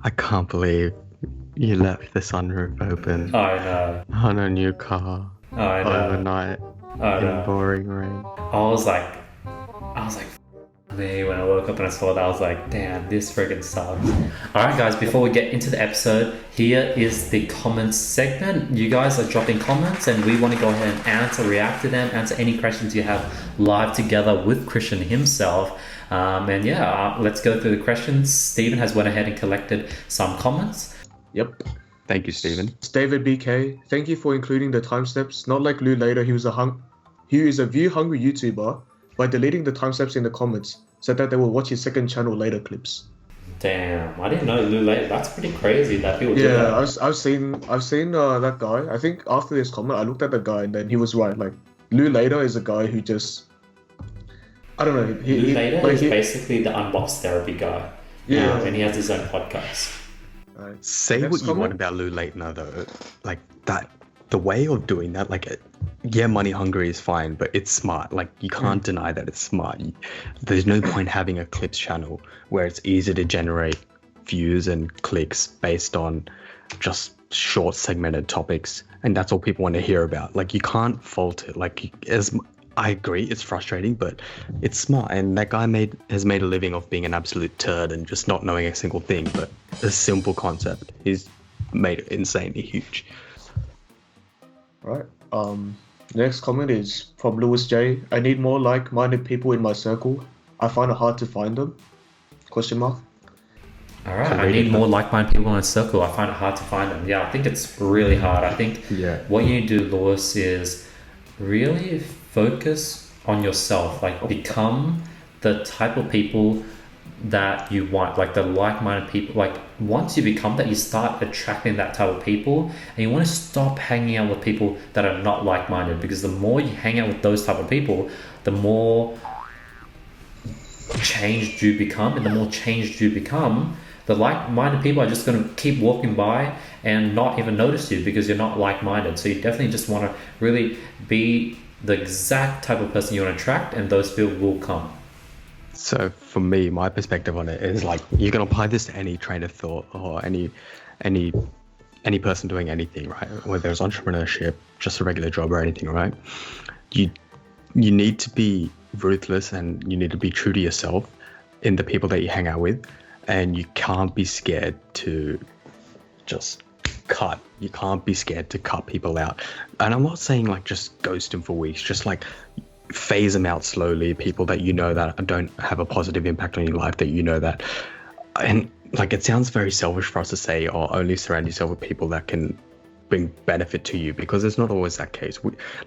I can't believe you left the sunroof open I know. on a new car I know. overnight I in know. pouring rain. I was like, me when I woke up and I saw that. I was like, damn, this friggin' sucks. All right, guys. Before we get into the episode, here is the comments segment. You guys are dropping comments, and we want to go ahead and answer, react to them, answer any questions you have live together with Christian himself. Let's go through the questions. Stephen has went ahead and collected some comments. Yep. Thank you, Stephen. It's David BK. Thank you for including the timestamps. Not like Lou later, he is a view-hungry YouTuber by deleting the timestamps in the comments so that they will watch his second channel later clips. Damn, I didn't know Lou Late. That's pretty crazy that people do Yeah, that. I've seen that guy. I think after this comment, I looked at the guy and then he was right. Like Lou later is a guy who just, I don't know. Lou Later is basically the unbox therapy guy. Yeah. And he has his own podcast. Right. Say Next what you want comment? about Lou Leitner, though. Like that, the way of doing that, yeah, money hungry is fine, but it's smart. Like you can't deny that it's smart. There's no point having a clips channel where it's easy to generate views and clicks based on just short segmented topics, and that's all people want to hear about. Like you can't fault it. I agree, it's frustrating, but it's smart. And that guy has made a living off being an absolute turd and just not knowing a single thing. But a simple concept, he's made it insanely huge. Right. Next comment is from Louis J. I need more like-minded people in my circle. I find it hard to find them. Question mark. All right, I need more like-minded people in a circle. I find it hard to find them. Yeah, I think it's really hard. I think what you need to do, Lewis, is really focus on yourself. Like become the type of people that you want, like the like-minded people. Like once you become that, you start attracting that type of people, and you want to stop hanging out with people that are not like-minded, because the more you hang out with those type of people, the more changed you become, and the more changed you become, the like-minded people are just going to keep walking by and not even notice you because you're not like-minded. So you definitely just want to really be the exact type of person you want to attract, and those people will come. So for me, my perspective on it is like you can apply this to any train of thought or any person doing anything, right? Whether it's entrepreneurship, just a regular job or anything, right? You need to be ruthless and you need to be true to yourself in the people that you hang out with, and you can't be scared to just cut. You can't be scared to cut people out. And I'm not saying like just ghost them for weeks, just like phase them out slowly, people that you know that don't have a positive impact on your life, that you know that. And like it sounds very selfish for us to say, oh, only surround yourself with people that can bring benefit to you, because it's not always that case.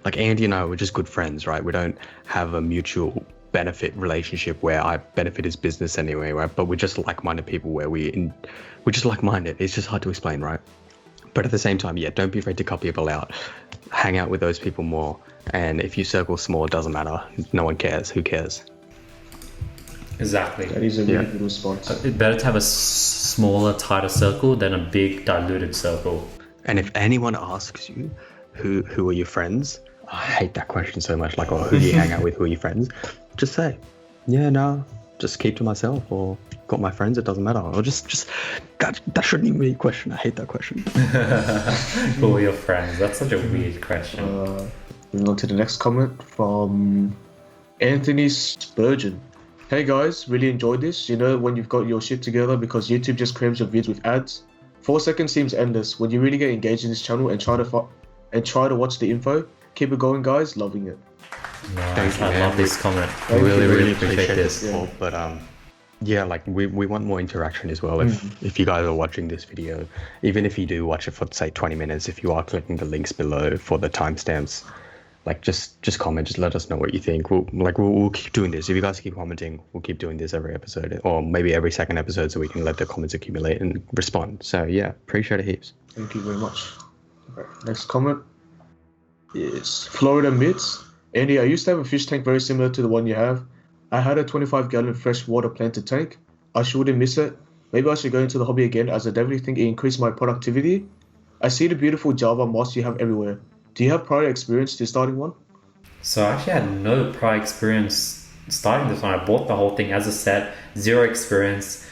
Like Andy and I, we're just good friends, right? We don't have a mutual benefit relationship where I benefit his business anyway, right? But we're just like-minded people where we're just like-minded. It's just hard to explain, right? But at the same time, yeah, don't be afraid to cut people out. Hang out with those people more. And if your circle's small, it doesn't matter. No one cares. Who cares? Exactly. That is a really good response. It's better to have a smaller, tighter circle than a big, diluted circle. And if anyone asks you, who are your friends? I hate that question so much. Like, who do you hang out with? Who are your friends? Just say, yeah, no, just keep to myself, or got my friends, it doesn't matter. Or just that shouldn't even be a question. I hate that question. Who are your friends? That's such a weird question. Moving on to the next comment from Anthony Spurgeon. Hey guys, really enjoyed this. You know when you've got your shit together because YouTube just crames your vids with ads? 4 seconds seems endless. When you really get engaged in this channel and try to watch the info, keep it going guys, loving it. Nice. I love this comment. Thank you. Really appreciate this. Yeah. But yeah, like we want more interaction as well. If you guys are watching this video, even if you do watch it for say 20 minutes, if you are clicking the links below for the timestamps, like just comment, just let us know what you think. We'll keep doing this. If you guys keep commenting, we'll keep doing this every episode, or maybe every second episode, so we can let the comments accumulate and respond. So yeah, appreciate it heaps. Thank you very much. Okay, next comment is Florida Mids. Andy, I used to have a fish tank very similar to the one you have. I had a 25-gallon freshwater planted tank. I shouldn't miss it. Maybe I should go into the hobby again, as I definitely think it increased my productivity. I see the beautiful Java moss you have everywhere. Do you have prior experience to starting one? So I actually had no prior experience starting this one. I bought the whole thing as a set, zero experience.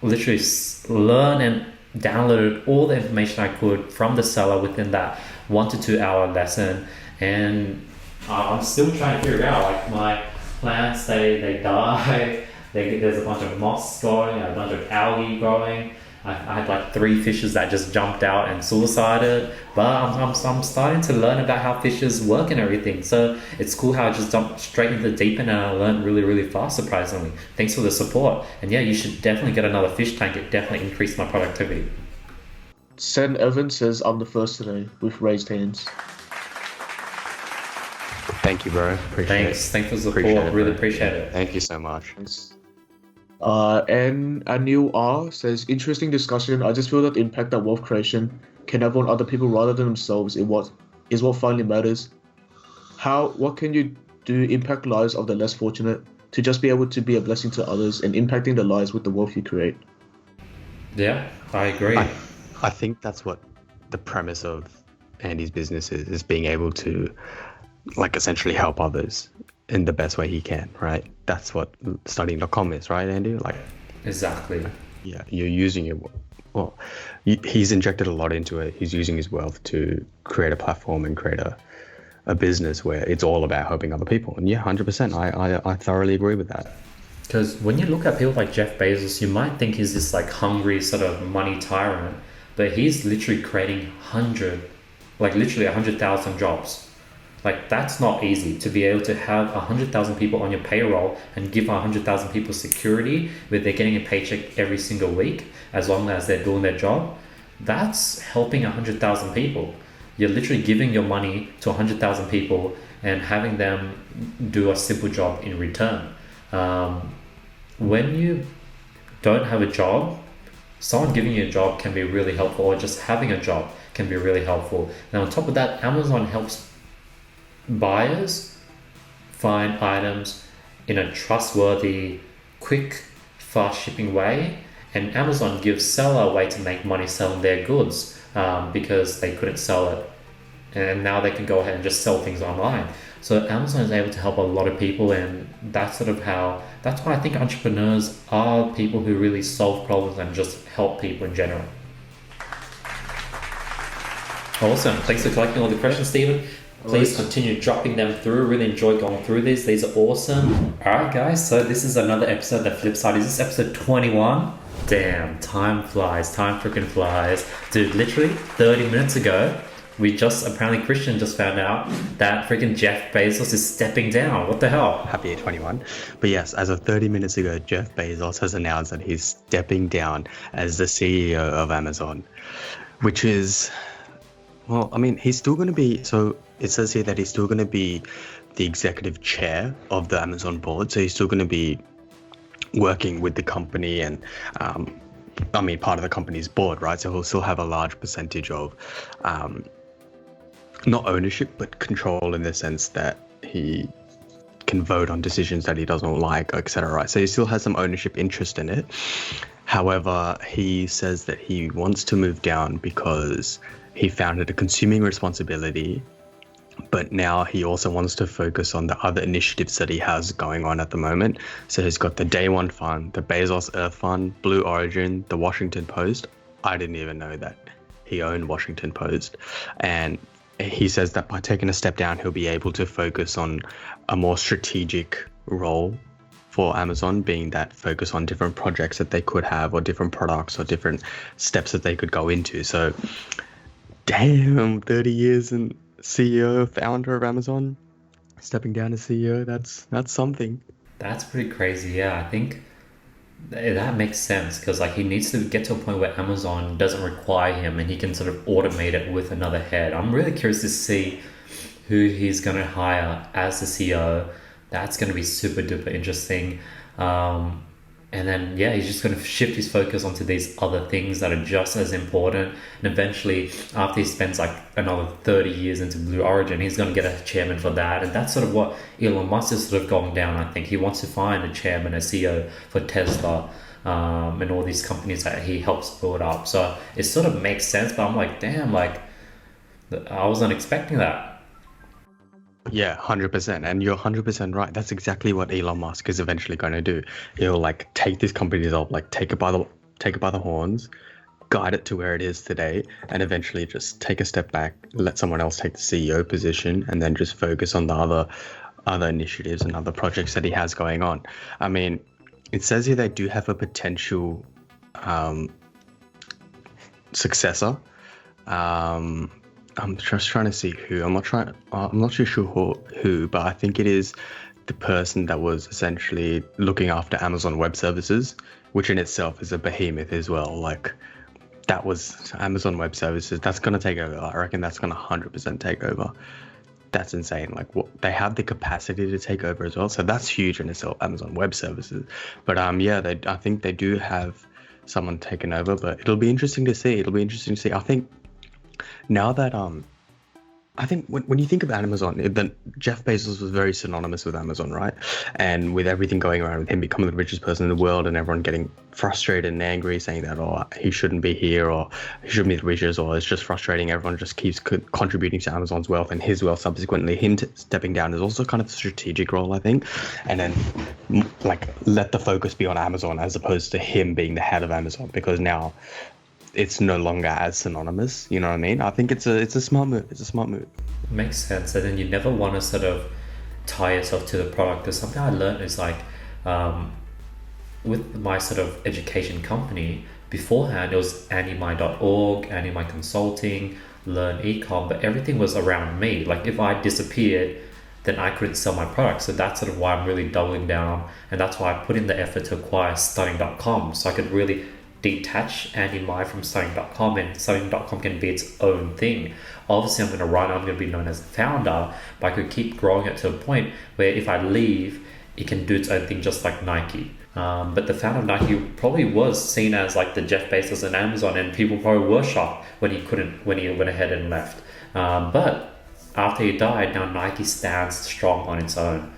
literally learn and downloaded all the information I could from the seller within that 1 to 2 hour lesson. And I'm still trying to figure out, like, my plants, they die. There's a bunch of moss growing, a bunch of algae growing. I had like 3 fishes that just jumped out and suicided. But I'm starting to learn about how fishes work and everything. So it's cool how I just jumped straight into the deep end and I learned really, really fast, surprisingly. Thanks for the support. And yeah, you should definitely get another fish tank. It definitely increased my productivity. Sen Evans says, I'm the first today, with raised hands. Thank you, bro. Appreciate it. Thanks for the support. Really appreciate it. Thank you so much. Thanks. And Anil R says, interesting discussion. I just feel that the impact that wealth creation can have on other people rather than themselves is what finally matters. What can you do to impact lives of the less fortunate, to just be able to be a blessing to others and impacting their lives with the wealth you create? Yeah, I agree. I think that's what the premise of Andy's business is being able to, like, essentially help others in the best way he can, right? That's what studying.com is, right, Andy? Like, exactly. Yeah, you're using it. Well, he's injected a lot into it. He's using his wealth to create a platform and create a business where it's all about helping other people. And yeah, 100%. I thoroughly agree with that. Because when you look at people like Jeff Bezos, you might think he's this like hungry sort of money tyrant, but he's literally creating 100,000 jobs. Like, that's not easy to be able to have 100,000 people on your payroll and give 100,000 people security where they're getting a paycheck every single week as long as they're doing their job. That's helping 100,000 people. You're literally giving your money to 100,000 people and having them do a simple job in return. When you don't have a job, someone giving you a job can be really helpful, or just having a job can be really helpful. Now, on top of that, Amazon helps buyers find items in a trustworthy, quick, fast shipping way, and Amazon gives seller a way to make money selling their goods because they couldn't sell it, and now they can go ahead and just sell things online. So Amazon is able to help a lot of people, and that's why I think entrepreneurs are people who really solve problems and just help people in general. Awesome. Thanks for collecting all the questions, Stephen. Please continue dropping them through. Really enjoy going through these. These are awesome. Alright guys, so this is another episode. The flip side is this episode 21. Damn, time flies. Time freaking flies. Dude, literally 30 minutes ago, apparently Christian just found out that freaking Jeff Bezos is stepping down. What the hell? Happy at 21. But yes, as of 30 minutes ago, Jeff Bezos has announced that he's stepping down as the CEO of Amazon, which is, well, I mean, he's still going to be, so it says here that he's still going to be the executive chair of the Amazon board. So he's still going to be working with the company and, part of the company's board, right? So he'll still have a large percentage of, not ownership, but control, in the sense that he can vote on decisions that he doesn't like, etc. Right? So he still has some ownership interest in it. However, he says that he wants to move down because he found it a consuming responsibility, but now he also wants to focus on the other initiatives that he has going on at the moment. So he's got the Day One Fund, the Bezos Earth Fund, Blue Origin, the Washington Post. I didn't even know that he owned Washington Post. And he says that by taking a step down, he'll be able to focus on a more strategic role for Amazon, being that focus on different projects that they could have, or different products, or different steps that they could go into. So, damn, 30 years and CEO, founder of Amazon, stepping down as CEO, that's something. That's pretty crazy. Yeah, I think that makes sense, because like he needs to get to a point where Amazon doesn't require him and he can sort of automate it with another head. I'm really curious to see who he's going to hire as the CEO. That's going to be super duper interesting. And then, yeah, he's just going to shift his focus onto these other things that are just as important. And eventually, after he spends like another 30 years into Blue Origin, he's going to get a chairman for that. And that's sort of what Elon Musk is sort of going down, I think. He wants to find a chairman, a CEO for Tesla, and all these companies that he helps build up. So it sort of makes sense, but I'm like, damn, like, I wasn't expecting that. Yeah, 100%. And you're 100% right. That's exactly what Elon Musk is eventually going to do. He'll like take this company up, like take it by the horns, guide it to where it is today, and eventually just take a step back, let someone else take the CEO position, and then just focus on the other initiatives and other projects that he has going on. I mean, it says here they do have a potential successor. I'm just trying to see who. I'm not too sure who, but I think it is the person that was essentially looking after Amazon Web Services, which in itself is a behemoth as well. Like that was Amazon Web Services. That's gonna take over. I reckon that's gonna 100% take over. That's insane. Like what they have the capacity to take over as well. So that's huge in itself, Amazon Web Services. But yeah, I think they do have someone taken over. But it'll be interesting to see. I think now that I think when you think of Amazon, then Jeff Bezos was very synonymous with Amazon, right? And with everything going around with him becoming the richest person in the world and everyone getting frustrated and angry saying that, oh, he shouldn't be here or he shouldn't be the richest or it's just frustrating. Everyone just keeps contributing to Amazon's wealth and his wealth subsequently. Him stepping down is also kind of a strategic role, I think. And then like let the focus be on Amazon as opposed to him being the head of Amazon because now it's no longer as synonymous. You know what I mean? I think it's a smart move. It's a smart move. Makes sense. And then you never want to sort of tie yourself to the product. Because something I learned is like with my sort of education company, beforehand it was AndyMy.org, AndyMy Consulting, Learn Ecom, but everything was around me. Like if I disappeared, then I couldn't sell my product. So that's sort of why I'm really doubling down. And that's why I put in the effort to acquire Studying.com so I could really detach AndyMy from Studying.com, and Studying.com can be its own thing. Obviously, I'm going to be known as the founder, but I could keep growing it to a point where if I leave, it can do its own thing just like Nike. But the founder of Nike probably was seen as like the Jeff Bezos and Amazon, and people probably were shocked when he went ahead and left. But after he died, now Nike stands strong on its own.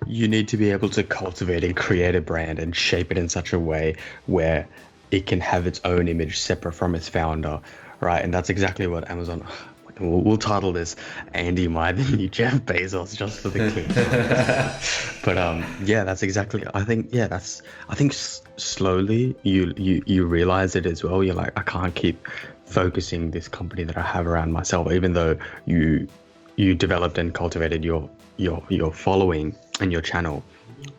You need to be able to cultivate and create a brand and shape it in such a way where it can have its own image separate from its founder, right? And that's exactly what Amazon. We'll title this Andy My the New Jeff Bezos just for the clip. But yeah, that's exactly. I think slowly you realize it as well. You're like, I can't keep focusing this company that I have around myself, even though you developed and cultivated your following and your channel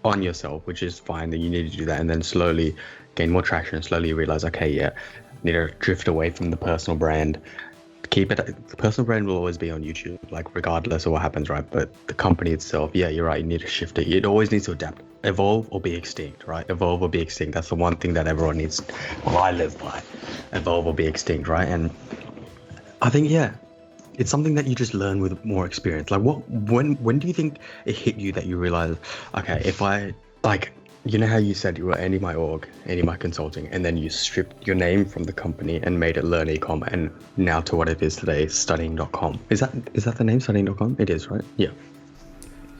on yourself, which is fine. That you need to do that, and then slowly gain more traction. Slowly realize, okay, yeah, need to drift away from the personal brand. Keep it. The personal brand will always be on YouTube, like regardless of what happens, right? But the company itself, yeah, you're right. You need to shift it. It always needs to adapt, evolve or be extinct, right? Evolve or be extinct. That's the one thing that everyone needs. Well, I live by. Evolve or be extinct, right? And I think, yeah, it's something that you just learn with more experience. Like when do you think it hit you that you realize, okay, if I like, you know how you said you were AndyMy.org, AndyMy Consulting, and then you stripped your name from the company and made it Learn Ecom, and now to what it is today, Studying.com. Is that the name, Studying.com? It is, right? Yeah.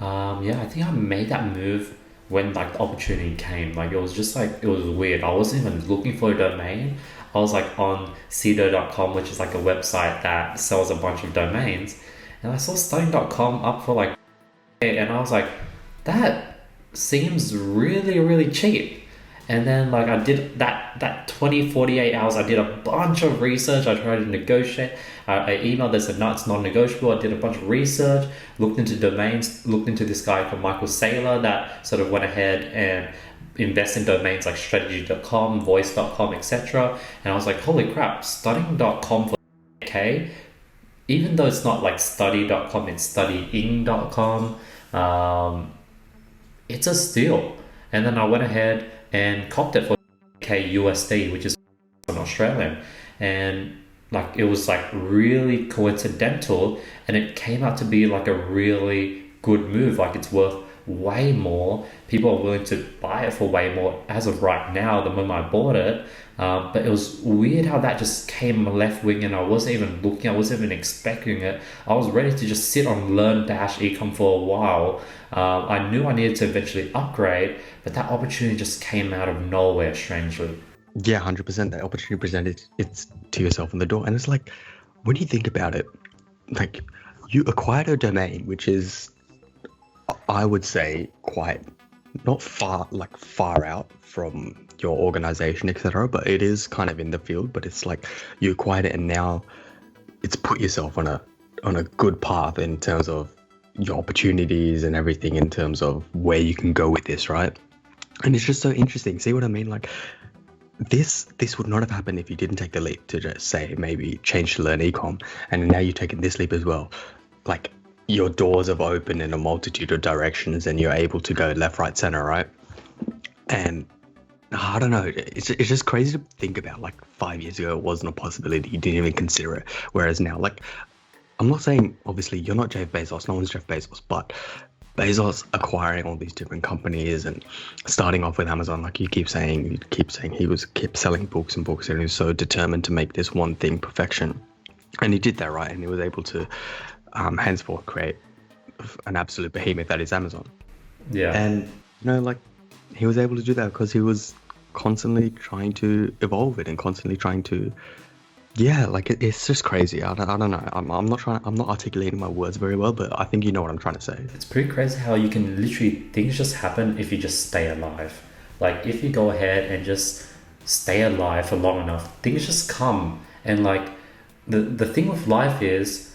Yeah, I think I made that move when like the opportunity came. Like it was just like, it was weird. I wasn't even looking for a domain. I was like on Cedo.com, which is like a website that sells a bunch of domains, and I saw Studying.com up for like, and I was like, that seems really, really cheap. And then like I did that 48 hours, I did a bunch of research. I tried to negotiate. I emailed, they said no, it's non-negotiable. I did a bunch of research, looked into domains, looked into this guy called Michael Saylor that sort of went ahead and invest in domains like strategy.com, voice.com, etc. And I was like, holy crap, Studying.com for $K, even though it's not like study.com, it's studying.com. It's a steal. And then I went ahead and copped it for K USD, which is an Australian. And like it was like really coincidental, and it came out to be like a really good move. Like it's worth way more. People are willing to buy it for way more as of right now than when I bought it. But it was weird how that just came left wing, and I wasn't even looking, I wasn't even expecting it. I was ready to just sit on Learn-Ecom for a while. I knew I needed to eventually upgrade, but that opportunity just came out of nowhere, strangely. Yeah, 100%. That opportunity presented it to yourself in the door. And it's like, when you think about it, like, you acquired a domain which is, I would say, quite not far out from your organization, etc., but it is kind of in the field. But it's like you acquired it, and now it's put yourself on a good path in terms of your opportunities and everything, in terms of where you can go with this, right? And it's just so interesting. See what I mean? Like this would not have happened if you didn't take the leap to just say maybe change to learn ecom, and now you've taken this leap as well. Like your doors have opened in a multitude of directions, and you're able to go left, right, center, right? And I don't know, it's just crazy to think about. Like 5 years ago, it wasn't a possibility. You didn't even consider it. Whereas now, like, I'm not saying, obviously, you're not Jeff Bezos. No one's Jeff Bezos, but Bezos acquiring all these different companies and starting off with Amazon, like you keep saying he kept selling books and books, and he was so determined to make this one thing perfection. And he did that, right? And he was able to henceforth create an absolute behemoth that is Amazon. Yeah. And, you know, like, he was able to do that because he was constantly trying to evolve it and constantly trying to, like it's just crazy. I don't know. I'm not articulating my words very well, but I think you know what I'm trying to say. It's pretty crazy how you can literally, things just happen if you just stay alive. Like if you go ahead and just stay alive for long enough, things just come. And like the thing with life is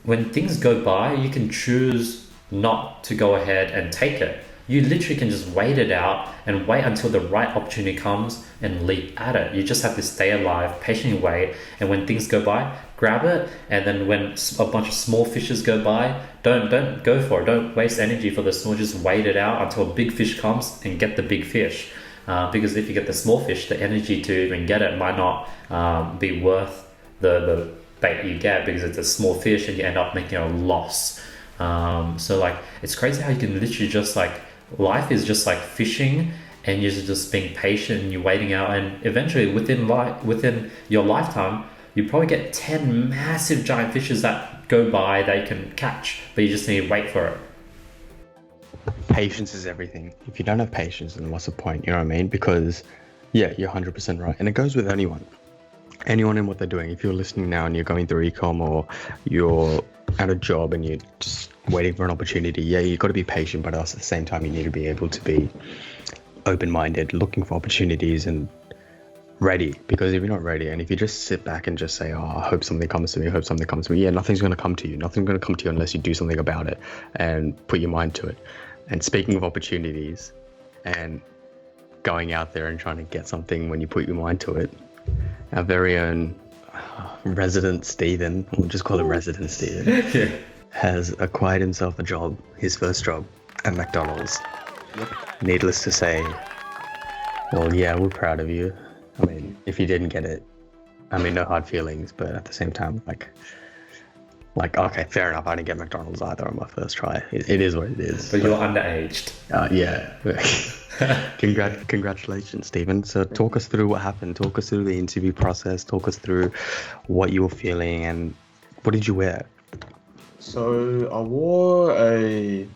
when things go by, you can choose not to go ahead and take it. You literally can just wait it out and wait until the right opportunity comes and leap at it. You just have to stay alive, patiently wait, and when things go by, grab it. And then when a bunch of small fishes go by, don't go for it. Don't waste energy for the small. Just wait it out until a big fish comes and get the big fish. Because if you get the small fish, the energy to even get it might not be worth the bait you get, because it's a small fish and you end up making a loss. So like it's crazy how you can literally just like, life is just like fishing, and you're just being patient and you're waiting out, and eventually within your lifetime you probably get 10 massive giant fishes that go by that you can catch, but you just need to wait for it. Patience is everything. If you don't have patience, then what's the point? You know what I mean? Because you're 100% right, and it goes with anyone in what they're doing. If you're listening now and you're going through ecom, or you're at a job and you're just waiting for an opportunity, you got to be patient, but also at the same time you need to be able to be open-minded, looking for opportunities and ready. Because if you're not ready, and if you just sit back and just say, I hope something comes to me, nothing's going to come to you. Nothing's going to come to you unless you do something about it and put your mind to it. And speaking of opportunities and going out there and trying to get something when you put your mind to it, our very own resident Stephen, we'll just call him Resident Stephen, has acquired himself a job, his first job at McDonald's. Yep. Needless to say, well, we're proud of you. I mean, if you didn't get it, I mean, no hard feelings, but at the same time, like, okay, fair enough, I didn't get McDonald's either on my first try. It is what it is. But you're underaged. Congratulations, Stephen. So talk us through what happened. Talk us through the interview process. Talk us through what you were feeling, and what did you wear? So I wore it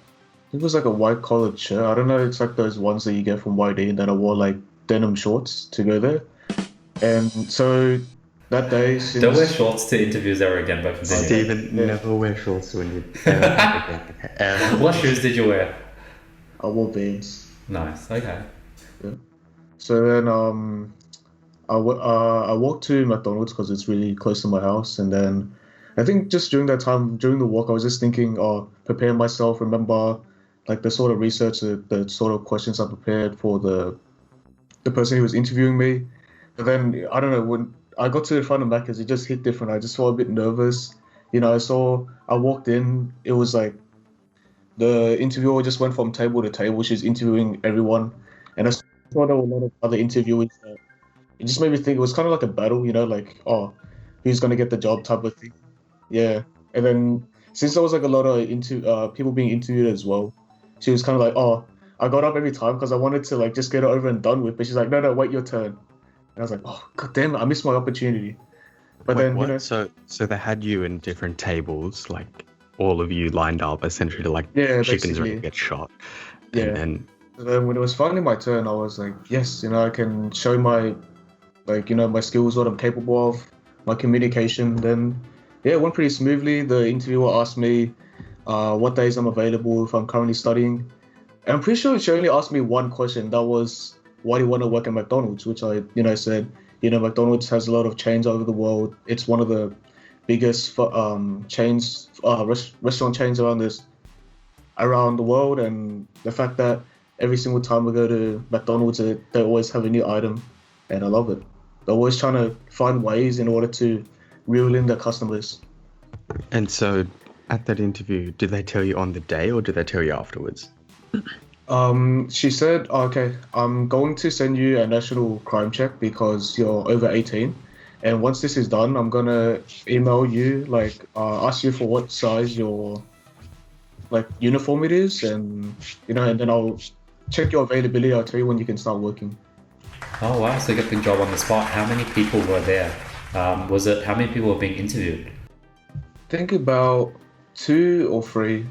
was like a white collared shirt. I don't know, it's like those ones that you get from YD, and then I wore like denim shorts to go there. And so that day, don't wear shorts to interviews ever again, but continue. Stephen, never wear shorts when you What shoes did you wear? I wore Vans. Nice, okay. Yeah. So then I walked to McDonald's because it's really close to my house, and then I think just during that time, during the walk, I was just thinking, prepare myself, remember like the sort of research, the sort of questions I prepared for the person who was interviewing me. And then, I don't know, when I got to the front of Macca's, it just hit different. I just felt a bit nervous. You know, I walked in, it was like the interviewer just went from table to table. She's interviewing everyone. And I saw there were a lot of other interviewers. It just made me think it was kind of like a battle, you know, like, who's going to get the job type of thing. Yeah. And then since there was like a lot of people being interviewed as well, she was kind of like, I got up every time because I wanted to like just get it over and done with. But she's like, no, wait your turn. And I was like, God damn it, I missed my opportunity. But wait, then, what? You know. So they had you in different tables, like all of you lined up essentially to like chickens basically. ready to get shot. Yeah. And then when it was finally my turn, I was like, yes, you know, I can show my, like, you know, my skills, what I'm capable of, my communication. Then, Yeah, it went pretty smoothly. The interviewer asked me what days I'm available, if I'm currently studying. And I'm pretty sure she only asked me one question. That was, why do you want to work at McDonald's? Which I, said, McDonald's has a lot of chains over the world. It's one of the biggest chains, restaurant chains around the world. And the fact that every single time we go to McDonald's, they always have a new item, and I love it. They're always trying to find ways in order to reel in their customers. And so, at that interview, did they tell you on the day or did they tell you afterwards? She said, okay, I'm going to send you a national crime check because you're over 18. And once this is done, I'm going to email you, ask you for what size your, uniform it is. And, and then I'll check your availability. I'll tell you when you can start working. Oh, wow. So you got the job on the spot. How many people were there? How many people were being interviewed? I think about 2 or 3,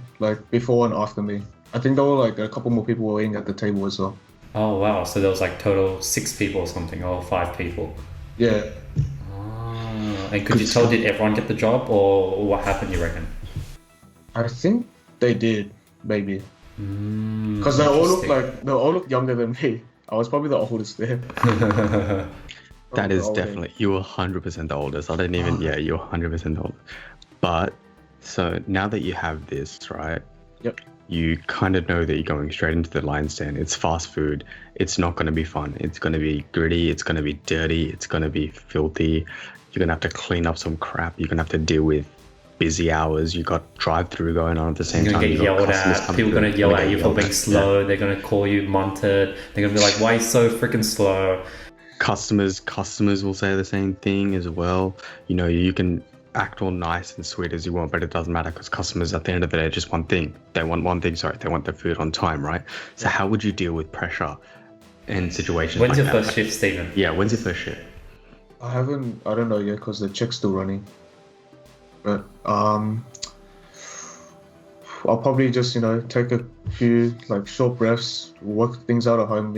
before and after me. I think there were a couple more people waiting at the table as well. Oh, wow. So there was total 6 people or something, or 5 people. Yeah. Oh, and could you tell, did everyone get the job, or what happened, you reckon? I think they did, maybe. Because they all look younger than me. I was probably the oldest there. That is definitely, you were 100% the oldest. I didn't even, you're 100% the oldest. But, so now that you have this, right? Yep. You kind of know that you're going straight into the lion's den. It's fast food. It's not going to be fun. It's going to be gritty. It's going to be dirty. It's going to be filthy. You're going to have to clean up some crap. You're going to have to deal with busy hours. You got drive-through going on at the same time. You're going to get yelled at. People are going to yell at you for being slow. They're going to call you munted. They're going to be like, why are you so freaking slow? Customers will say the same thing as well. You can act all nice and sweet as you want, but it doesn't matter because customers at the end of the day just want one thing. They want their food on time, right? So how would you deal with pressure in situations When's like your first shift, Stephen? Yeah, when's your first shift? I don't know yet because the check's still running. But I'll probably just, take a few short breaths, work things out at home,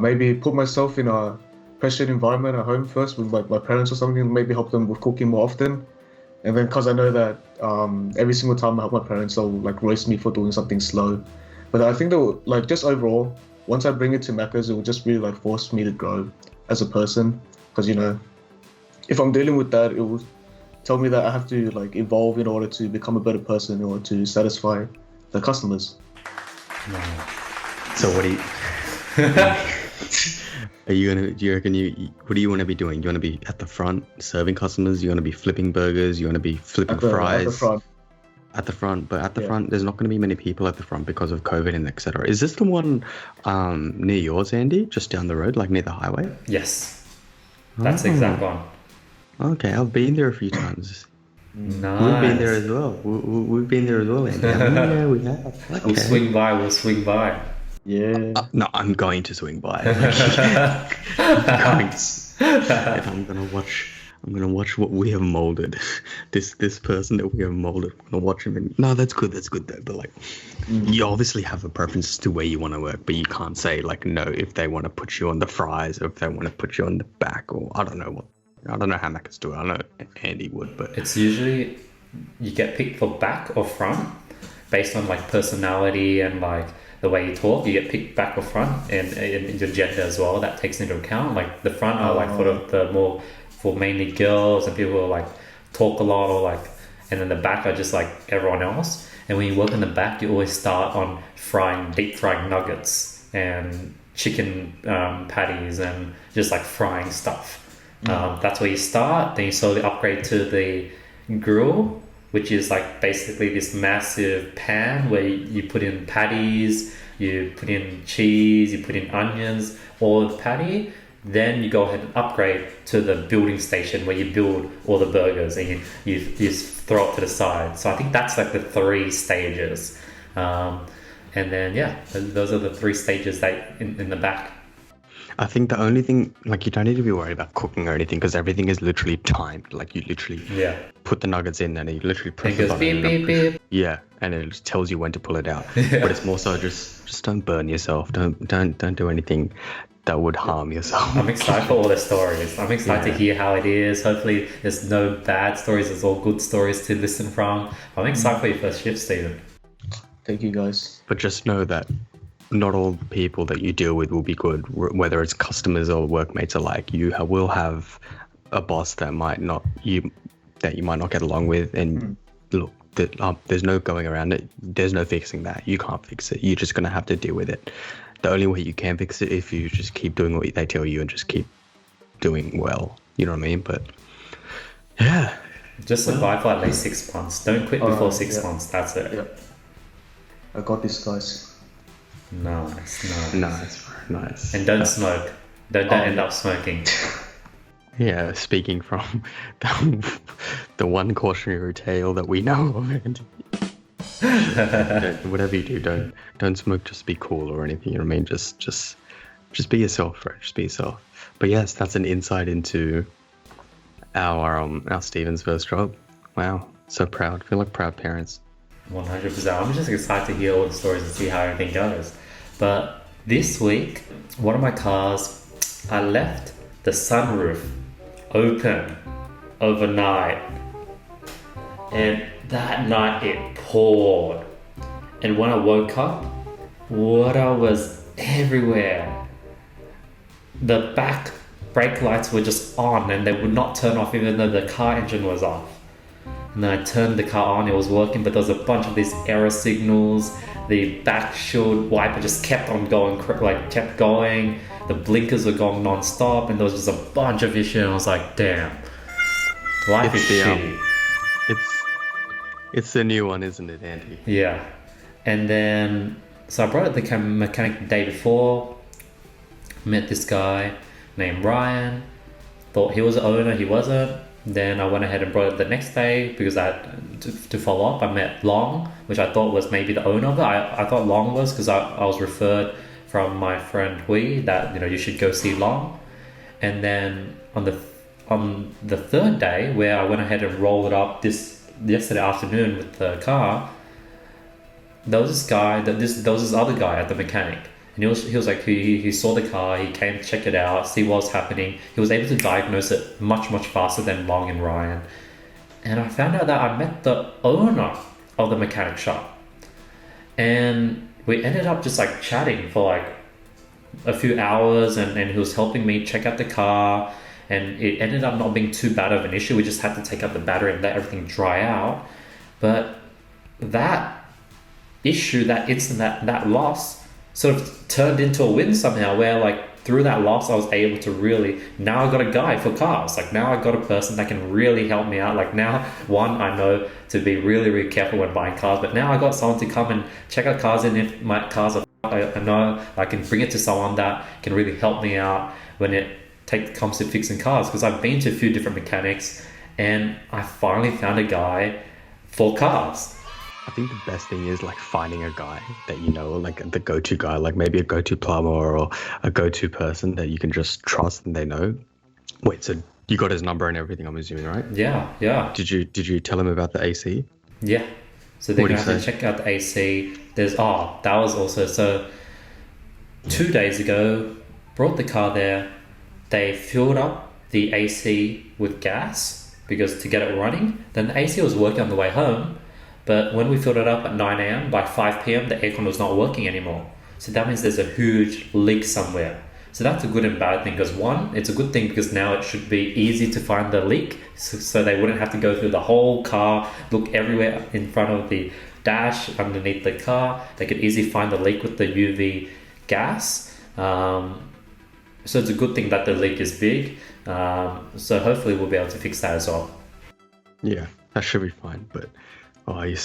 maybe put myself in a pressured environment at home first with my parents or something, maybe help them with cooking more often. And then because I know that every single time I help my parents, they'll roast me for doing something slow. But I think they'll just overall, once I bring it to Macca's, it will just really force me to grow as a person. Because if I'm dealing with that, it will tell me that I have to evolve in order to become a better person, in order to satisfy the customers. So what do you do you reckon what do you want to be doing? You want to be at the front serving customers? You want to be flipping burgers? You want to be flipping fries? At the front, but at the front, there's not going to be many people at the front because of COVID and etc. Is this the one near yours, Andy? Just down the road, near the highway? Yes, that's the exact one. Okay, I've been there a few times. Nice. We've been there as well. We've been there as well, Andy. Yeah, we have. Okay. We'll swing by. Yeah. No, I'm going to swing by. I'm gonna watch what we have molded. This person that we have molded. I'm gonna watch him. And no, that's good though. But you obviously have a preference as to where you want to work, but you can't say no if they want to put you on the fries or if they want to put you on the back, or I don't know how Macca's do it. I know Andy would, but it's usually you get picked for back or front based on personality and the way you talk. You get picked back or front, and your gender as well. That takes into account. The front are sort of the more for mainly girls and people who talk a lot, or and then the back are just everyone else. And when you work in the back, you always start on deep frying nuggets and chicken patties and just frying stuff. That's where you start. Then you slowly upgrade to the grill, which is basically this massive pan where you put in patties, you put in cheese, you put in onions, all of the patty. Then you go ahead and upgrade to the building station where you build all the burgers and you just throw it to the side. So I think that's the 3 stages. And then, those are the 3 stages that in the back. I think the only thing, you don't need to be worried about cooking or anything because everything is literally timed. You literally put the nuggets in and you literally press the button. Beep, beep, beep. Yeah, and it just tells you when to pull it out. But it's more so just don't burn yourself. Don't do anything that would harm yourself. I'm excited for all the stories. I'm excited to hear how it is. Hopefully there's no bad stories. There's all good stories to listen from. I'm excited for your first shift, Stephen. Thank you, guys. But just know that not all the people that you deal with will be good, whether it's customers or workmates alike. You will have a boss that you might not get along with, and look, there's no going around it. There's no fixing that. You can't fix it. You're just gonna have to deal with it. The only way you can fix it if you just keep doing what they tell you and just keep doing well. You know what I mean? But yeah, just survive for at least 6 months. Don't quit before 6 months. That's it. Yeah. I got this, guys. Nice. And don't smoke. Don't end up smoking. Yeah, speaking from the one cautionary tale that we know of, Andy. Whatever you do, don't smoke. Just be cool or anything. You know what I mean? Just be yourself, right? Just be yourself. But yes, that's an insight into our Stephen's first job. Wow, so proud. Feel like proud parents. 100%. I'm just excited to hear all the stories and see how everything goes. But this week, one of my cars, I left the sunroof open overnight, and that night it poured. And when I woke up, water was everywhere. The back brake lights were just on and they would not turn off even though the car engine was off. And then I turned the car on, it was working, but there was a bunch of these error signals. The back shield wiper just kept on going, kept going. The blinkers were going non-stop, and there was just a bunch of issues. And I was like, damn, life is shitty. It's the new one, isn't it, Andy? Yeah. And then, so I brought it to the mechanic the day before. Met this guy named Ryan. Thought he was the owner, he wasn't. Then I went ahead and brought it the next day because I had to follow up. I met Long, which I thought was maybe the owner of it. I thought Long was because I was referred from my friend Hui that you should go see Long. And then on the third day, where I went ahead and rolled it up yesterday afternoon with the car, there was this guy there was this other guy at the mechanic. And he was like, he saw the car, he came to check it out, see what was happening. He was able to diagnose it much, much faster than Long and Ryan. And I found out that I met the owner of the mechanic shop. And we ended up just like chatting for like a few hours, and he was helping me check out the car. And it ended up not being too bad of an issue. We just had to take out the battery and let everything dry out. But that issue, that incident, that loss, sort of turned into a win somehow, where like through that loss I was able to really, now I got a guy for cars. Like now I got a person that can really help me out. Like now, one, I know to be really, really careful when buying cars, but now I got someone to come and check out cars, and if my cars are I know I can bring it to someone that can really help me out when it comes to fixing cars. Because I've been to a few different mechanics and I finally found a guy for cars. I think the best thing is like finding a guy that like the go-to guy, like maybe a go-to plumber or a go-to person that you can just trust and they know. Wait, so you got his number and everything, I'm assuming, right? Yeah. Did you tell him about the AC? Yeah. So they're going to have to check out the AC. That was also, so 2 days ago, brought the car there. They filled up the AC with gas because to get it running. Then the AC was working on the way home. But when we filled it up at 9 a.m, by 5 p.m, the aircon was not working anymore. So that means there's a huge leak somewhere. So that's a good and bad thing, because one, it's a good thing because now it should be easy to find the leak. So they wouldn't have to go through the whole car, look everywhere in front of the dash, underneath the car. They could easily find the leak with the UV gas. So it's a good thing that the leak is big. So hopefully we'll be able to fix that as well. Yeah, that should be fine. But I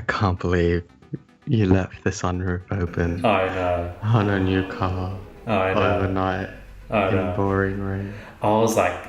can't believe you left the sunroof open. I know. On a new car. I know. Overnight. In pouring rain. I was like,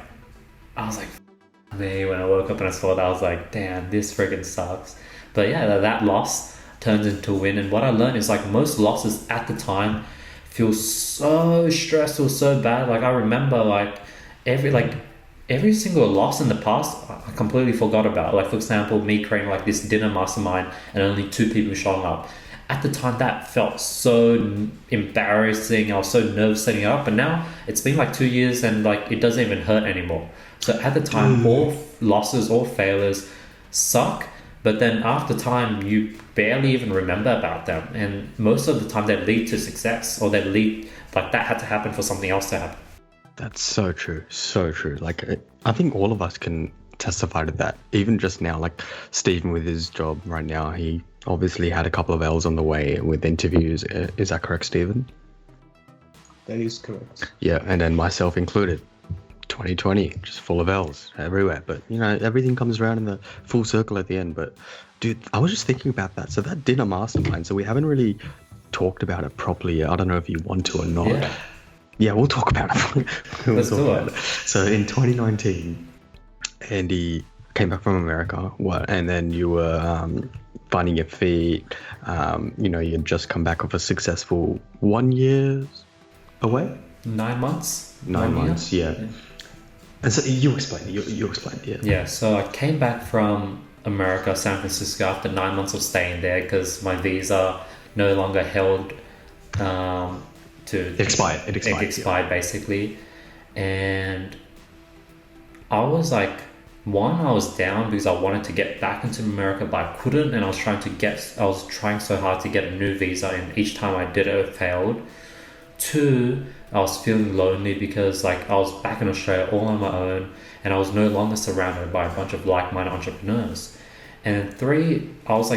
me, when I woke up and I saw that, I was like, damn, this friggin' sucks. But yeah, that loss turns into a win. And what I learned is like most losses at the time feel so stressful, so bad. Like I remember like every single loss in the past, I completely forgot about. Like for example, me creating like this dinner mastermind and only 2 people showing up. at the time that felt so embarrassing. I was so nervous setting it up, but now it's been like 2 years and like it doesn't even hurt anymore. So at the time, all losses, all failures suck, but then after time, you barely even remember about them. And most of the time they lead to success, or they lead, like that had to happen for something else to happen. That's so true. So true. Like, I think all of us can testify to that. Even just now, like Stephen with his job right now, he obviously had a couple of L's on the way with interviews. Is that correct, Stephen? That is correct. Yeah, and then myself included. 2020, just full of L's everywhere. But, you know, everything comes around in the full circle at the end. But, dude, I was just thinking about that. So that dinner mastermind, so we haven't really talked about it properly yet. I don't know if you want to or not. Yeah, we'll talk about it. Let's do it. So in 2019, Andy came back from America, and then you were finding your feet. You know, you had just come back off a successful 1 year away? 9 months. 9 months, yeah. And so you explain, yeah. Yeah, so I came back from America, San Francisco, after 9 months of staying there because my visa no longer held It expired basically. And I was like, I was down because I wanted to get back into America, but I couldn't, and I was trying so hard to get a new visa, and each time I did it failed. 2, I was feeling lonely because like I was back in Australia all on my own, and I was no longer surrounded by a bunch of like-minded entrepreneurs. And 3, I was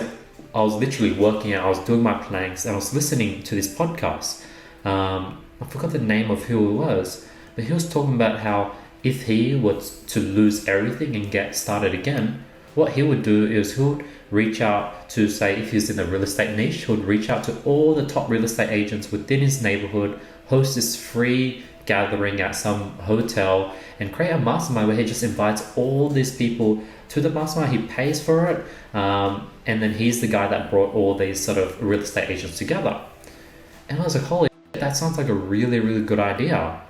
literally working out, I was doing my planks, and I was listening to this podcast. I forgot the name of who it was, but he was talking about how if he was to lose everything and get started again, what he would do is he would reach out to, say, if he's in the real estate niche, he would reach out to all the top real estate agents within his neighborhood, host this free gathering at some hotel, and create a mastermind where he just invites all these people to the mastermind. He pays for it, and then he's the guy that brought all these sort of real estate agents together. And I was like, holy shit, that sounds like a really, really good idea.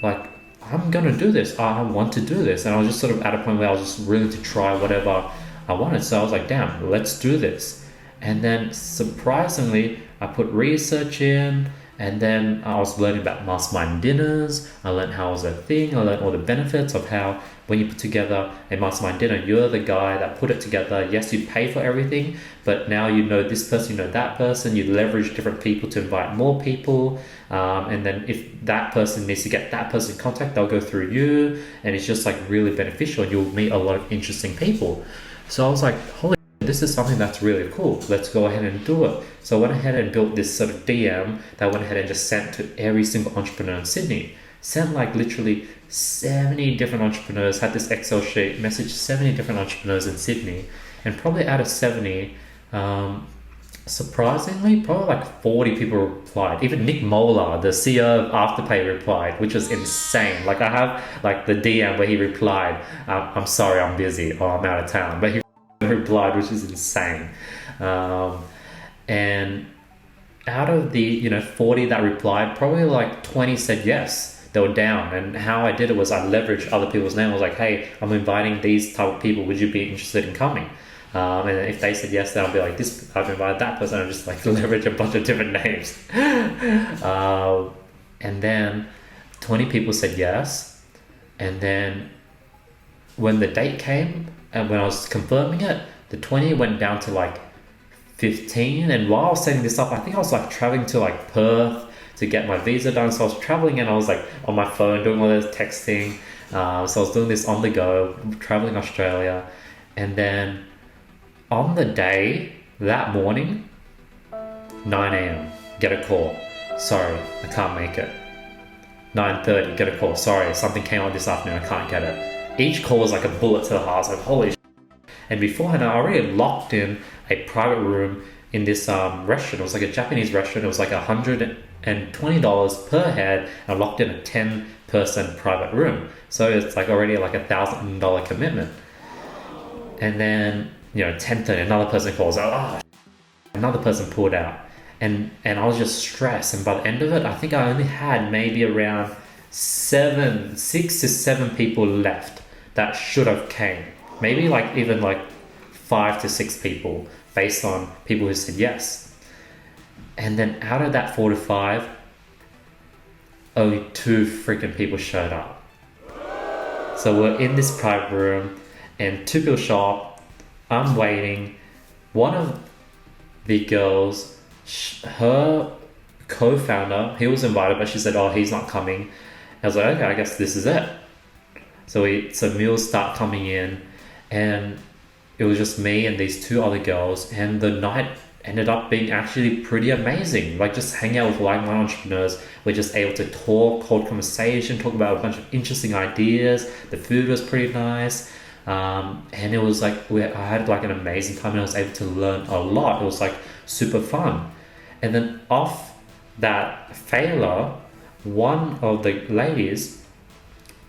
Like, I'm gonna do this. I want to do this. And I was just sort of at a point where I was just willing to try whatever I wanted. So I was like, damn, let's do this. And then surprisingly, I put research in, and then I was learning about mastermind dinners. I learned how it was a thing. I learned all the benefits of how when you put together a mastermind dinner, you're the guy that put it together. Yes, you pay for everything, but now you know this person, you know that person. You leverage different people to invite more people. And then if that person needs to get that person in contact, they'll go through you. And it's just like really beneficial. You'll meet a lot of interesting people. So I was like, holy, this is something that's really cool. Let's go ahead and do it. So I went ahead and built this sort of DM that I went ahead and just sent to every single entrepreneur in Sydney. Sent like literally 70 different entrepreneurs, had this Excel sheet, messaged 70 different entrepreneurs in Sydney. And probably out of 70, surprisingly, probably like 40 people replied. Even Nick Molar, the CEO of Afterpay, replied, which was insane. Like I have like the DM where he replied, I'm sorry, I'm busy, or I'm out of town. But he replied, which is insane. And out of the 40 that replied, probably like 20 said yes. They were down. And how I did it was I leveraged other people's names. I was like, hey, I'm inviting these type of people. Would you be interested in coming? And if they said yes, then I'll be like, this, I've invited that person. I'll just like leverage a bunch of different names. And then 20 people said yes. And then when the date came and when I was confirming it, the 20 went down to like 15. And while I was setting this up, I think I was like traveling to like Perth to get my visa done. So I was traveling and I was like on my phone doing all this texting. So I was doing this on the go, traveling Australia. And then on the day, that morning, 9 a.m, get a call. Sorry, I can't make it. 9:30, get a call. Sorry, something came on this afternoon, I can't get it. Each call was like a bullet to the heart. I was like, holy shit. And beforehand, I already locked in a private room in this restaurant. It was like a Japanese restaurant. It was like $120 per head. And I locked in a 10-person private room. So it's like already like $1,000 commitment. And then 10:30, another person calls out. Another person pulled out, and I was just stressed. And by the end of it, I think I only had maybe around 6 to 7 people left that should have came. Maybe like even like 5 to 6 people based on people who said yes. And then out of that 45, only 2 freaking people showed up. So we're in this private room and 2 people show up. I'm waiting. One of the girls, her co-founder, he was invited, but she said, oh, he's not coming. I was like, okay, I guess this is it. So meals start coming in, and it was just me and these 2 other girls, and the night ended up being actually pretty amazing. Like, just hang out with like-minded entrepreneurs. We're just able to talk, hold conversation, talk about a bunch of interesting ideas. The food was pretty nice. And it was like, I had like an amazing time, and I was able to learn a lot. It was like super fun. And then off that failure, one of the ladies,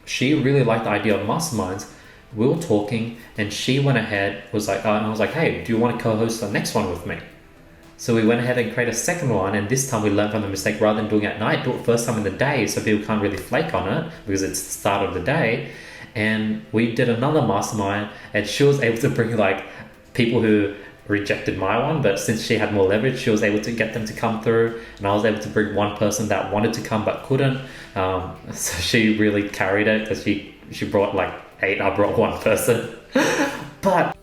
she really liked the idea of masterminds. We were talking, and she went ahead, and I was like, hey, do you want to co-host the next one with me? So we went ahead and created a second one, and this time we learned from the mistake. Rather than doing it at night, do it first time in the day, so people can't really flake on it because it's the start of the day. And we did another mastermind, and she was able to bring like people who rejected my one, but since she had more leverage, she was able to get them to come through, and I was able to bring one person that wanted to come but couldn't. So she really carried it, because she brought like 8, I brought 1 person. But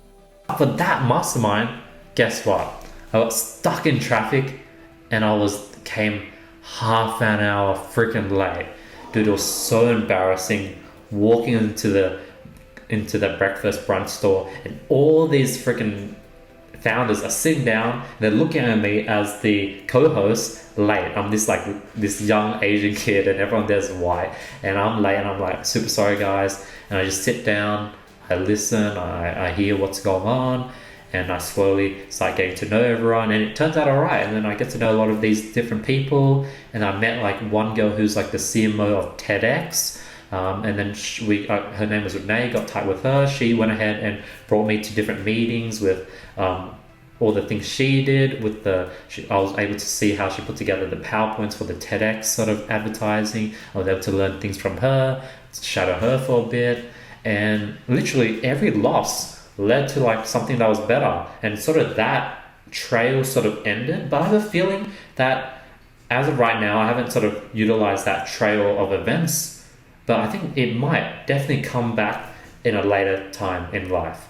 for that mastermind, guess what? I got stuck in traffic, and came half an hour freaking late. Dude, it was so embarrassing walking into the breakfast brunch store, and all these freaking founders are sitting down, they're looking at me as the co-host late. I'm this young Asian kid, and everyone there's white, and I'm late, and I'm like, super sorry guys. And I just sit down, I listen, I hear what's going on, and I slowly start getting to know everyone, and it turns out all right. And then I get to know a lot of these different people, and I met like one girl who's like the CMO of TedX. And then her name was Renee, got tight with her. She went ahead and brought me to different meetings with all the things she did. I was able to see how she put together the PowerPoints for the TEDx sort of advertising. I was able to learn things from her, shadow her for a bit, and literally every loss led to like something that was better. And sort of that trail sort of ended, but I have a feeling that as of right now, I haven't sort of utilized that trail of events. But I think it might definitely come back in a later time in life.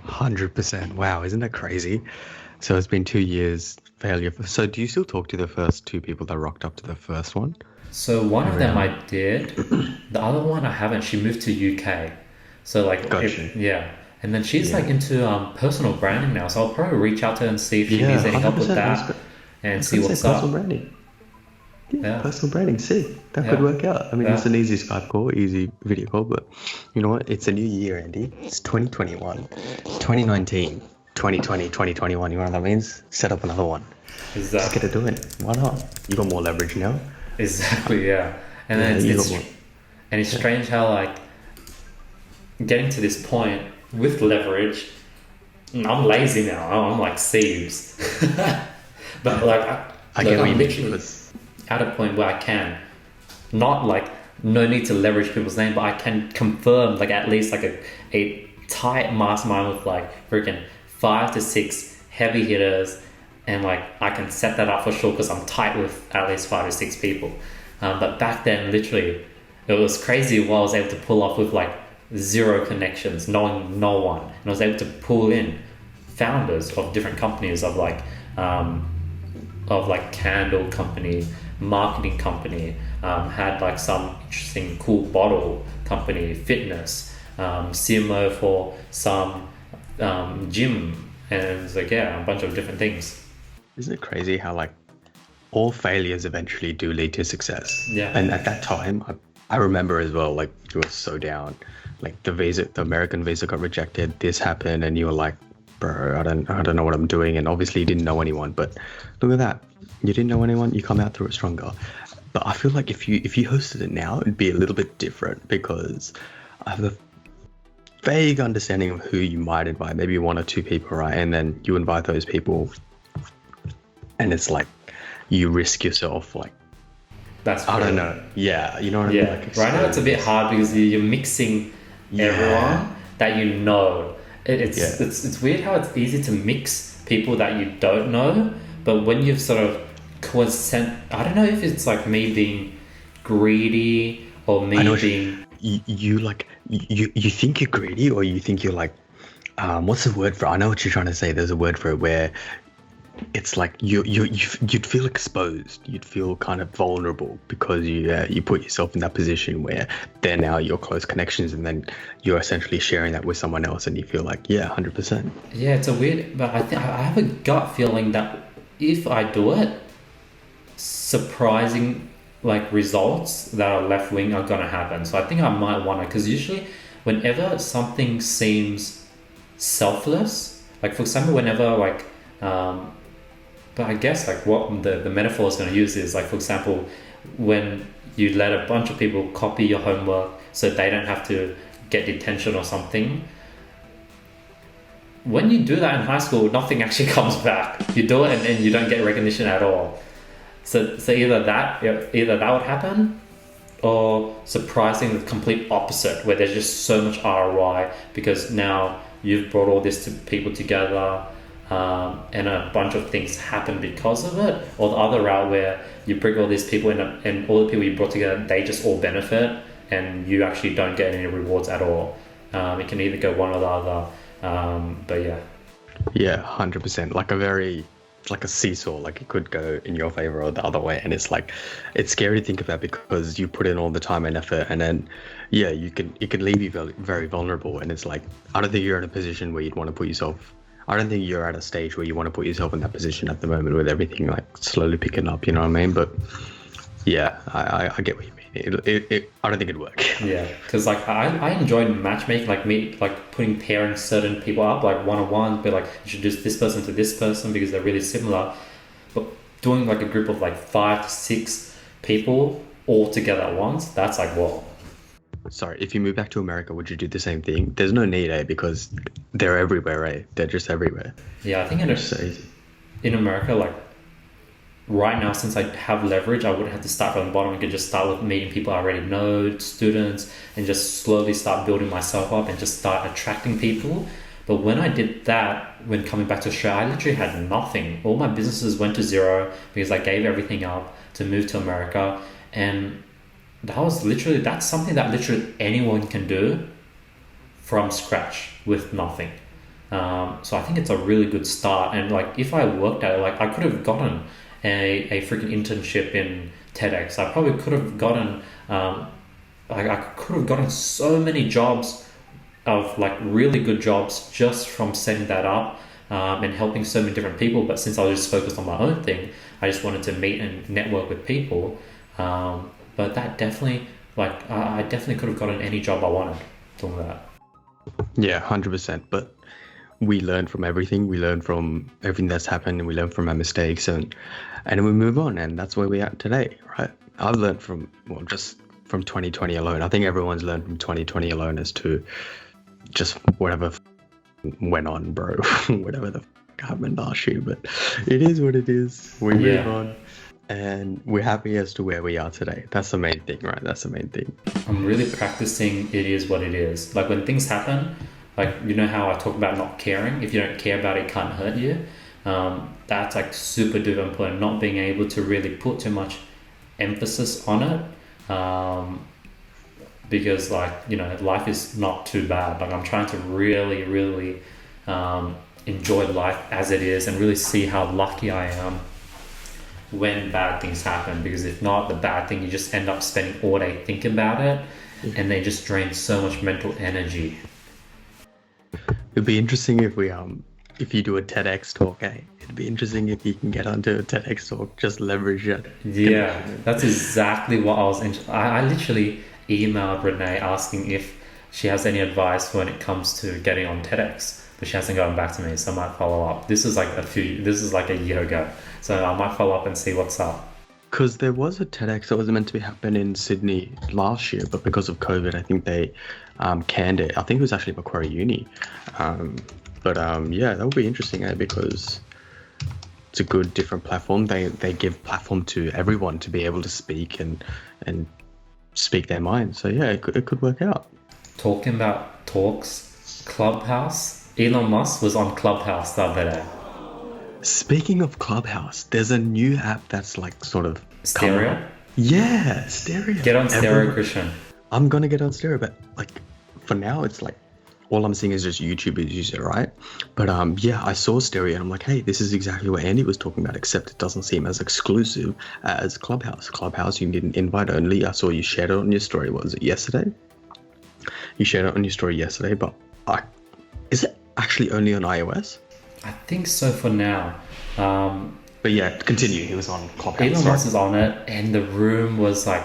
100%. Wow, isn't that crazy? So it's been 2 years failure. So do you still talk to the first 2 people that rocked up to the first one? So one of them I did. The other one I haven't. She moved to UK. So like, gotcha. Yeah. And then she's like into personal branding now. So I'll probably reach out to her and see if she needs any help with that, and see what's up. Personal branding. Yeah, personal branding, sick. That could work out. I mean, it's an easy Skype call, easy video call, but you know what? It's a new year, Andy. It's 2021, 2019, 2020, 2021. You know what that means? Set up another one. Exactly. Just get it doing. Why not? You got more leverage now. Exactly, yeah. And then it's strange how like getting to this point with leverage, I'm lazy now. I'm like thieves. But like I get what you literally at a point where I can not like no need to leverage people's name, but I can confirm like at least like a tight mastermind with like freaking 5 to 6 heavy hitters, and like I can set that up for sure because I'm tight with at least 5 to 6 people. But back then, literally, it was crazy what I was able to pull off with like 0 connections, knowing no one, and I was able to pull in founders of different companies of like candle company, marketing company, had like some interesting cool bottle company, fitness, CMO for some gym, and it's like a bunch of different things. Isn't it crazy how like all failures eventually do lead to success? Yeah. And at that time, I remember as well, like you were so down, like the American visa got rejected, this happened, and you were like, bro, I don't know what I'm doing. And obviously you didn't know anyone, but look at that. You didn't know anyone, you come out through it stronger. But I feel like if you hosted it now, it'd be a little bit different, because I have a vague understanding of who you might invite, maybe 1 or 2 people, right? And then you invite those people, and it's like you risk yourself, like I don't know. Yeah, you know what I mean? Like, right now it's a bit hard because you're mixing everyone that you know. It's weird how it's easy to mix people that you don't know, But when you've sort of I don't know if it's like me being greedy or me being... You think you're greedy, or you think you're like, what's the word for it? I know what you're trying to say. There's a word for it where it's like you'd feel exposed. You'd feel kind of vulnerable because you put yourself in that position where they're now your close connections, and then you're essentially sharing that with someone else, and you feel like, yeah, 100%. Yeah, it's a weird, but I have a gut feeling that if I do it, surprising like results that are left wing are gonna happen. So I think I might want to, because usually whenever something seems selfless, like for example, whenever like but I guess like what the metaphor is going to use is like, for example, when you let a bunch of people copy your homework so they don't have to get detention or something. When you do that in high school, nothing actually comes back. You do it and you don't get recognition at all. So either that would happen, or surprising the complete opposite, where there's just so much ROI because now you've brought all this people together. And a bunch of things happen because of it, or the other route where you bring all these people in and all the people you brought together, they just all benefit and you actually don't get any rewards at all. It can either go one or the other, but yeah 100%. Like a seesaw, like it could go in your favor or the other way, and it's like, it's scary to think about because you put in all the time and effort, and then it can leave you very, very vulnerable. And it's like, I don't think you're in a position where you'd want to put yourself. I don't think you're at a stage where you want to put yourself in that position at the moment with everything like slowly picking up, you know what I mean? But yeah, I get what you mean. I don't think it'd work. Yeah, because like I enjoy matchmaking, like putting pairing certain people up, like one-on-one, but like introduce this person to this person because they're really similar. But doing like a group of like 5 to 6 people all together at once, that's like, whoa. Sorry, if you move back to America, would you do the same thing? There's no need, because they're everywhere, They're just everywhere. Yeah, I think in America, like right now, since I have leverage, I wouldn't have to start from the bottom. I could just start with meeting people I already know, students, and just slowly start building myself up and just start attracting people. But when I did that, when coming back to Australia, I literally had nothing. All my businesses went to zero because I gave everything up to move to America. And that's something that literally anyone can do from scratch with nothing. So I think it's a really good start. And like, if I worked at it, like I could have gotten a freaking internship in TEDx. I probably could have gotten, I could have gotten so many jobs of like really good jobs just from setting that up and helping so many different people. But since I was just focused on my own thing, I just wanted to meet and network with people. But that definitely, like, I definitely could have gotten any job I wanted doing that. Yeah, 100%. But we learn from everything. We learn from everything that's happened, and we learn from our mistakes, and we move on. And that's where we are today, right? I've learned just from 2020 alone. I think everyone's learned from 2020 alone as to just whatever went on, bro. Whatever the happened last year. But it is what it is. We move on. And we're happy as to where we are today. That's the main thing, right? That's the main thing. I'm really practicing it is what it is. Like when things happen, like, you know how I talk about not caring? If you don't care about it, it can't hurt you. That's like super duper important. Not being able to really put too much emphasis on it. Because like, you know, life is not too bad. Like I'm trying to really, really enjoy life as it is and really see how lucky I am when bad things happen, because if not, the bad thing, you just end up spending all day thinking about it, and they just drain so much mental energy. It'd be interesting if you do a TEDx talk, It'd be interesting if you can get onto a TEDx talk, just leverage it. Yeah, that's exactly what I was I literally emailed Renee asking if she has any advice when it comes to getting on TEDx, but she hasn't gotten back to me, so I might follow up. This is like a year ago. So I might follow up and see what's up. Because there was a TEDx that was meant to be happening in Sydney last year, but because of COVID, I think they canned it. I think it was actually Macquarie Uni. But that would be interesting, because it's a good different platform. They give platform to everyone to be able to speak and speak their mind. So yeah, it could work out. Talking about talks, Clubhouse. Elon Musk was on Clubhouse the other day. Speaking of Clubhouse, there's a new app that's like sort of Stereo? Yeah, stereo. Get on stereo, Christian. I'm gonna get on stereo, but like for now it's like all I'm seeing is just YouTubers use it, right? But yeah, I saw stereo and I'm like, hey, this is exactly what Andy was talking about, except it doesn't seem as exclusive as Clubhouse. Clubhouse, you need an invite only. I saw you shared it on your story. What was it, yesterday? You shared it on your story yesterday, but is it actually only on iOS? I think so for now. But yeah, continue. He was on Clubhouse. Elon Musk is on it, and the room was like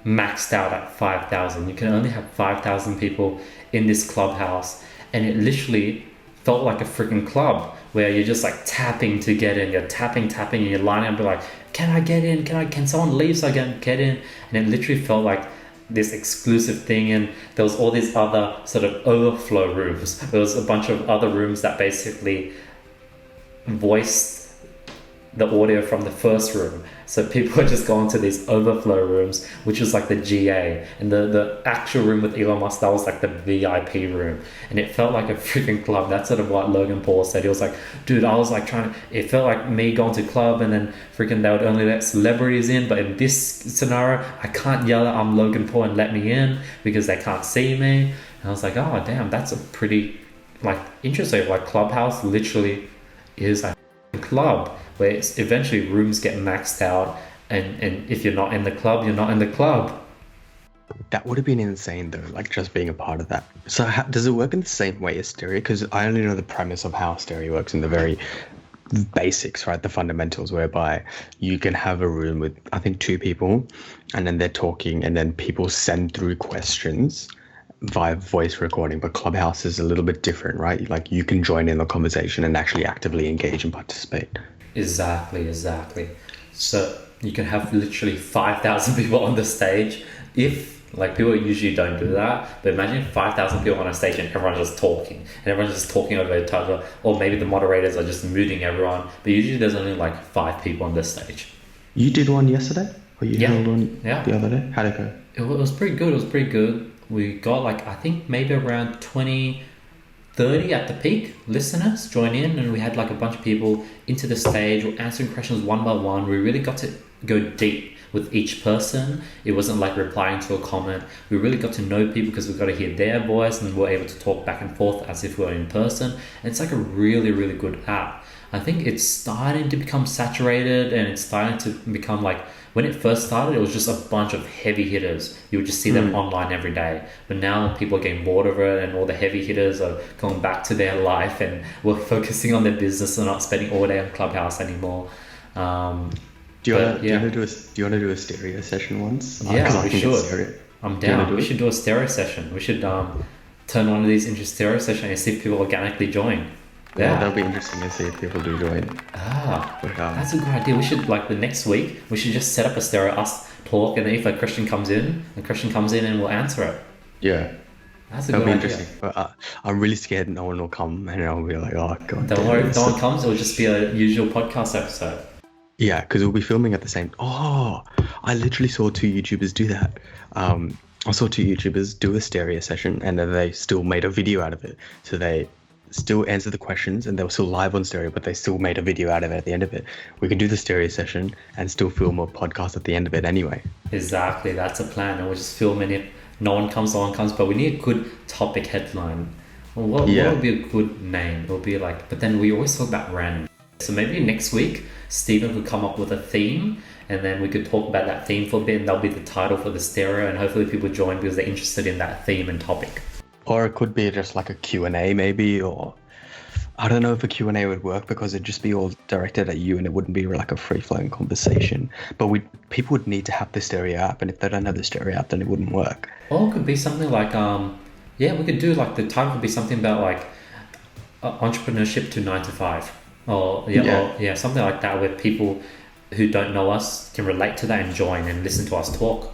maxed out at 5,000. You can only have 5,000 people in this Clubhouse, and it literally felt like a freaking club where you're just like tapping to get in. You're tapping, and you're lining up. You're like, can I get in? Can someone leave so I can get in? And it literally felt like this exclusive thing, and there was all these other sort of overflow rooms. There was a bunch of other rooms that basically voiced the audio from the first room, so people are just going to these overflow rooms, which was like the GA, and the actual room with Elon Musk, that was like the VIP room, and it felt like a freaking club. That's sort of what Logan Paul said. He was like, dude, I was like it felt like me going to club, and then freaking they would only let celebrities in, but in this scenario I can't yell at I'm Logan Paul and let me in because they can't see me. And I was like, oh damn, that's a pretty like interesting. Like Clubhouse literally is a club where it's eventually rooms get maxed out, and if you're not in the club, you're not in the club. That would have been insane though, like just being a part of that. So does it work in the same way as stereo? Because I only know the premise of how stereo works in the very basics, right? The fundamentals, whereby you can have a room with I think 2 people, and then they're talking, and then people send through questions via voice recording. But Clubhouse is a little bit different, right? Like you can join in the conversation and actually actively engage and participate. Exactly. So you can have literally 5,000 people on the stage. If like people usually don't do that, but imagine 5,000 people on a stage and everyone's just talking, and everyone's just talking over each other, or maybe the moderators are just muting everyone. But usually there's only like 5 people on the stage. You did one yesterday, or you held one the other day? How'd it go? It was pretty good. We got like I think maybe around 30 at the peak listeners join in, and we had like a bunch of people into the stage. We're answering questions one by one. We really got to go deep with each person. It wasn't like replying to a comment. We really got to know people because we got to hear their voice, and we're able to talk back and forth as if we were in person. And it's like a really, really good app. I think it's starting to become saturated, and it's starting to become like, when it first started, it was just a bunch of heavy hitters. You would just see them online every day. But now people are getting bored of it, and all the heavy hitters are going back to their life and we're focusing on their business and not spending all day on Clubhouse anymore. Do you want to do a stereo session once? Yeah, we should. I'm down. We should do a stereo session. We should turn one of these into stereo session and see if people organically join. Yeah, that'll be interesting to see if people do join. That's a good idea. We should, like the next week, we should just set up a stereo, us talk, and then if a question comes in, and we'll answer it. Yeah. That's a good idea. That'll be interesting. But, I'm really scared no one will come, and I'll be like, oh god. Don't worry, if no one comes, it'll just be a usual podcast episode. Yeah, because we'll be filming at the same. Oh, I literally saw 2 YouTubers do that. I saw 2 YouTubers do a stereo session, and then they still made a video out of it. So they still answered the questions, and they were still live on stereo, but they still made a video out of it at the end of it. We can do the stereo session and still film a podcast at the end of it anyway. Exactly, that's a plan, and we'll just film it. If no one comes, but we need a good topic headline. What would be a good name? It'll be like, but then we always talk about random. So maybe next week, Stephen could come up with a theme, and then we could talk about that theme for a bit, and that'll be the title for the stereo, and hopefully people join because they're interested in that theme and topic. Or it could be just like a Q&A maybe, or I don't know if a Q&A would work because it'd just be all directed at you and it wouldn't be like a free-flowing conversation. But people would need to have the stereo app, and if they don't have the stereo app, then it wouldn't work. Or it could be something like, we could do like, the title could be something about like entrepreneurship to 9 to 5. Or something like that, where people who don't know us can relate to that and join and listen to us talk.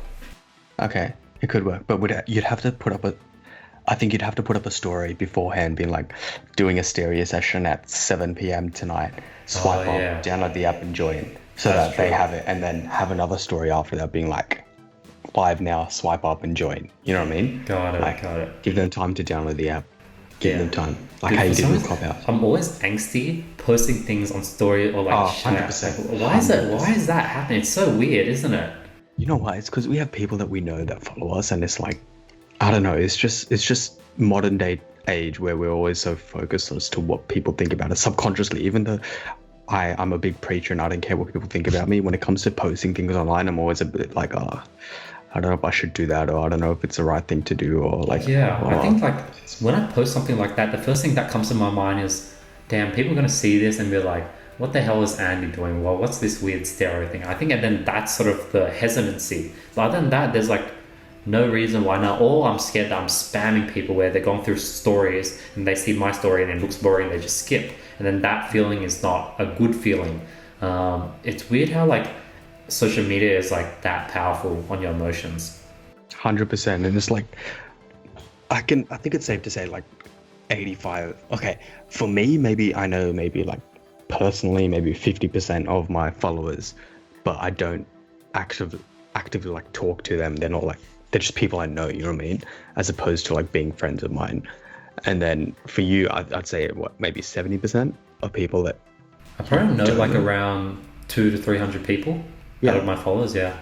Okay, it could work, but you'd have to put up a story beforehand, being like doing a stereo session at 7 p.m. tonight. Swipe up, download the app and join, so that they have it, and then have another story after that being like, live now, swipe up and join. You know what I mean? Got it. Give them time to download the app. Give them time. Like Dude, how you for did some with reason, Clubhouse. I'm always angsty posting things on story or like Oh, chat. 100%. Like, why is it? 100%. Why is that happening? It's so weird, isn't it? You know why? It's because we have people that we know that follow us, and it's like, I don't know. It's just modern day age where we're always so focused as to what people think about us subconsciously. Even though I'm a big preacher and I don't care what people think about me, when it comes to posting things online, I'm always a bit like, I don't know if I should do that, or I don't know if it's the right thing to do, or like. Yeah, I think like when I post something like that, the first thing that comes to my mind is, damn, people are gonna see this and be like, what the hell is Andy doing? Well, what's this weird stereo thing? I think, and then that's sort of the hesitancy. But other than that, there's like no reason why not. Or I'm scared that I'm spamming people where they're going through stories and they see my story and it looks boring, they just skip. And then that feeling is not a good feeling. It's weird how like social media is like that powerful on your emotions. 100%, and it's like, I think it's safe to say like 85. Okay, for me, maybe like personally, maybe 50% of my followers, but I don't actively like talk to them. They're not like, they're just people I know, you know what I mean? As opposed to like being friends of mine. And then for you, I'd say what, maybe 70% of people that I probably know like around 200 to 300 people out of my followers. Yeah.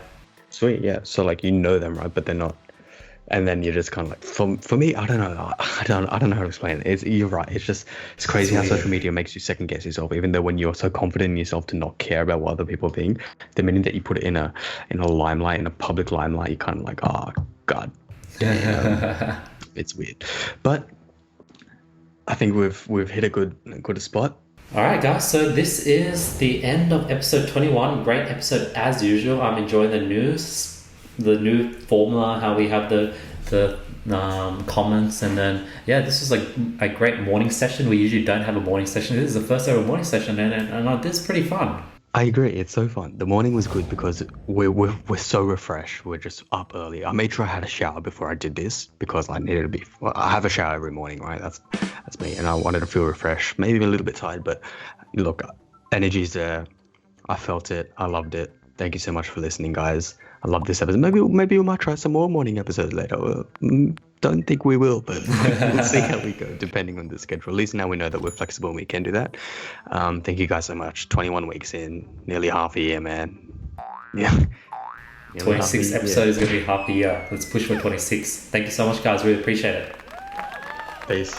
Sweet, yeah. So like, you know them, right? But they're not. And then you're just kind of like, for me, I don't know. I don't know how to explain it. You're right. It's crazy how social media makes you second guess yourself, even though when you're so confident in yourself to not care about what other people think, the minute that you put it in a limelight, in a public limelight, you're kind of like, oh God, damn. It's weird. But I think we've hit a good spot. All right, guys. So this is the end of episode 21. Great episode as usual. I'm enjoying the new formula, how we have the comments, and then this is like a great morning session. We usually don't have a morning session. This is the first ever morning session, and this is pretty fun. I agree. It's so fun. The morning was good because we're so refreshed. We're just up early. I made sure I had a shower before I did this because I needed to be. Well, I have a shower every morning, right? That's me, and I wanted to feel refreshed. Maybe a little bit tired, but look, energy's there. I felt it. I loved it. Thank you so much for listening, guys. I love this episode. Maybe we might try some more morning episodes later. Well, don't think we will, but we'll see how we go, depending on the schedule. At least now we know that we're flexible and we can do that. Thank you guys so much. 21 weeks in, nearly half a year, man. Yeah. 26 episodes is going to be half a year. Let's push for 26. Thank you so much, guys. Really appreciate it. Peace.